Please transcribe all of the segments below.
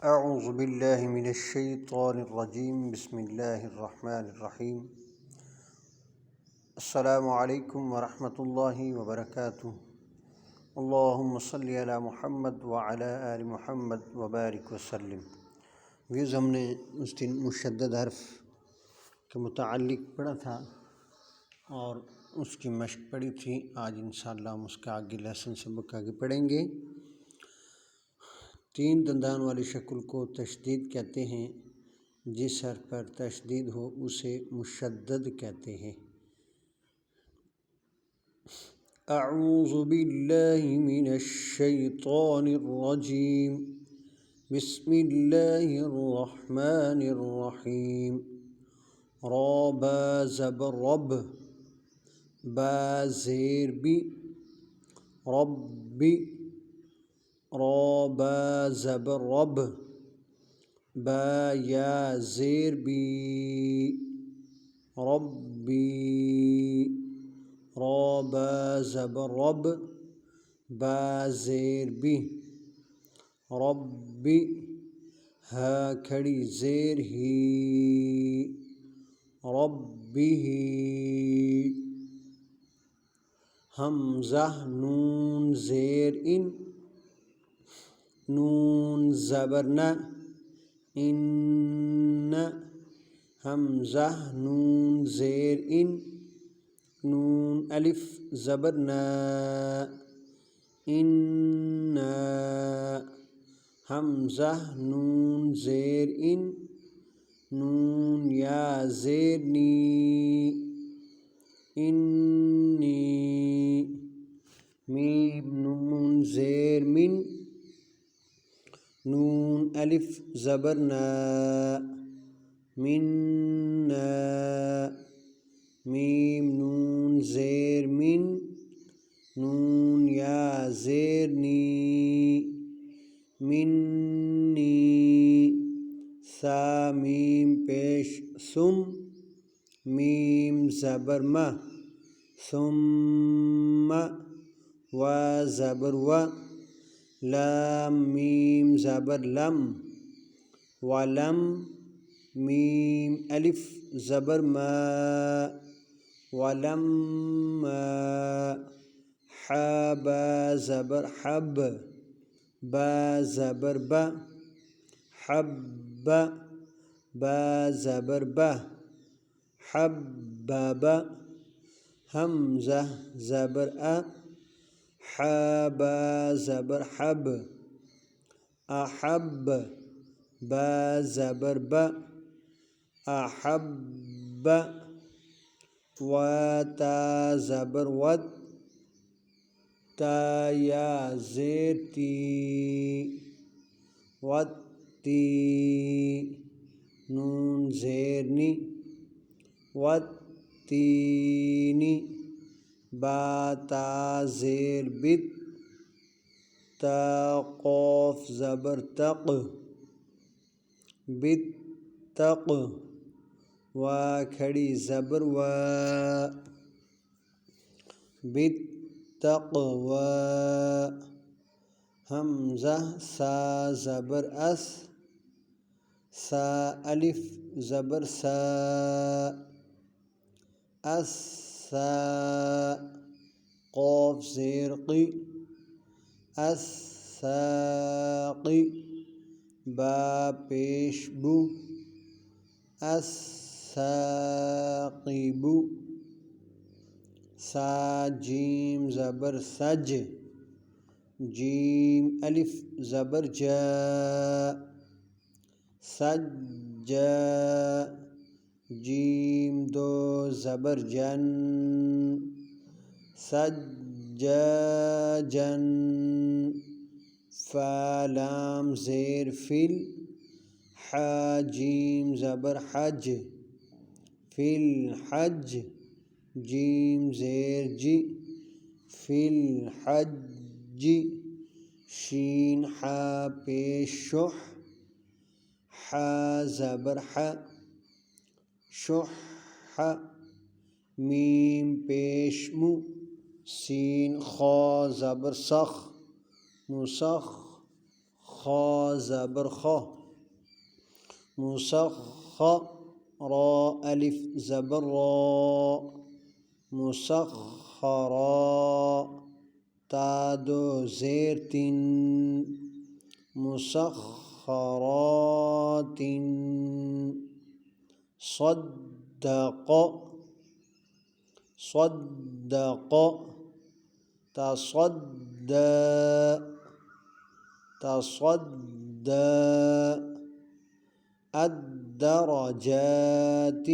اعوذ باللہ من الشیطان الرجیم بسم اللہ الرحمن الرحیم السلام علیکم ورحمۃ اللہ وبرکاتہ اللہم صلی علی محمد وعلی آل محمد وبارک وسلم۔ ویوز ہم نے اس دن مشدد حرف کے متعلق پڑھا تھا اور اس کی مشق پڑھی تھی۔ آج انشاءاللہ ہم اس کا آگے لیسن سبق آگے پڑھیں گے۔ تین دندان والی شکل کو تشدید کہتے ہیں۔ جس حرف پر تشدید ہو اسے مشدد کہتے ہیں۔ اعوذ باللہ من الشیطان الرجیم بسم اللہ الرحمن الرحیم۔ را با زبر رب، با زیر بی، رب، را با زبر رب، با یا زیر بی، ربی، را با زبر رب، با زیر بی، ربی، ہا کھڑی زیر ہی، ربی، حمزہ نون زیر ان، نون زبر نا، ان، حمزہ نون زیر ان، نون الف زبر نا، ان، حمزہ نون زیر ان، نون یا زیر نی، انی، میم نون زیر من، نون الف زبر نا، منا، میم نون زیر من، نون یا زیر نی، منی، سا میم پیش سم، میم زبر ما، ثم، و زبر و، لام میم زبر لم، ولم، میم الف زبر ما، ولما، حا با زبر حب، با زبر با، حب، با زبر با، حبب، حمزہ زبر ا، حا با زبر حب، احب، با زبر با، احب، و تا زبر ود، تا یا زیر تی، وتی، نون زیر نی، وتینی، با تا زیر بت، تا قوف زبر تق، بتق، و کھڑی زبر و، بالتقوی، حمزہ سا زبر اس، سا الف زبر سا، اسا، قوف زیر قی، الساقی، با پیش بو، الساقب، سا جیم زبر سج، جیم الف زبر جا، سجا، جیم دو زبر جن، سجاجن، فا لام زیر فل، حا جیم زبر حج، فی الحج، جیم زیر جی، فی الحج، شین حا پیش شح، حا زبر ح، شح، میم پیش مو، سین خا زبر سخ، مسخ، خا زبر خا مسخرا الف زبر را مسخرا تا دو زیر تین مسخرات صدق صدق تصدى الدرجات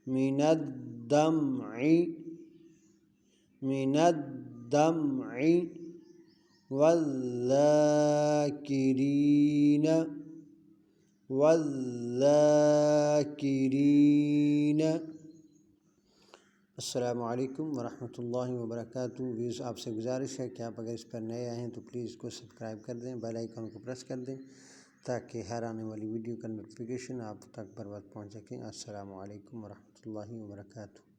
من الدمع والذاكرين. السلام علیکم ورحمۃ اللہ وبرکاتہ. ویوز آپ سے گزارش ہے کہ آپ اگر اس پر نئے آئے ہیں تو پلیز اس کو سبسکرائب کر دیں، بیل آئیکن کو پریس کر دیں تاکہ ہر آنے والی ویڈیو کا نوٹیفیکیشن آپ تک بر وقت پہنچ سکیں. السلام علیکم ورحمۃ اللہ وبرکاتہ.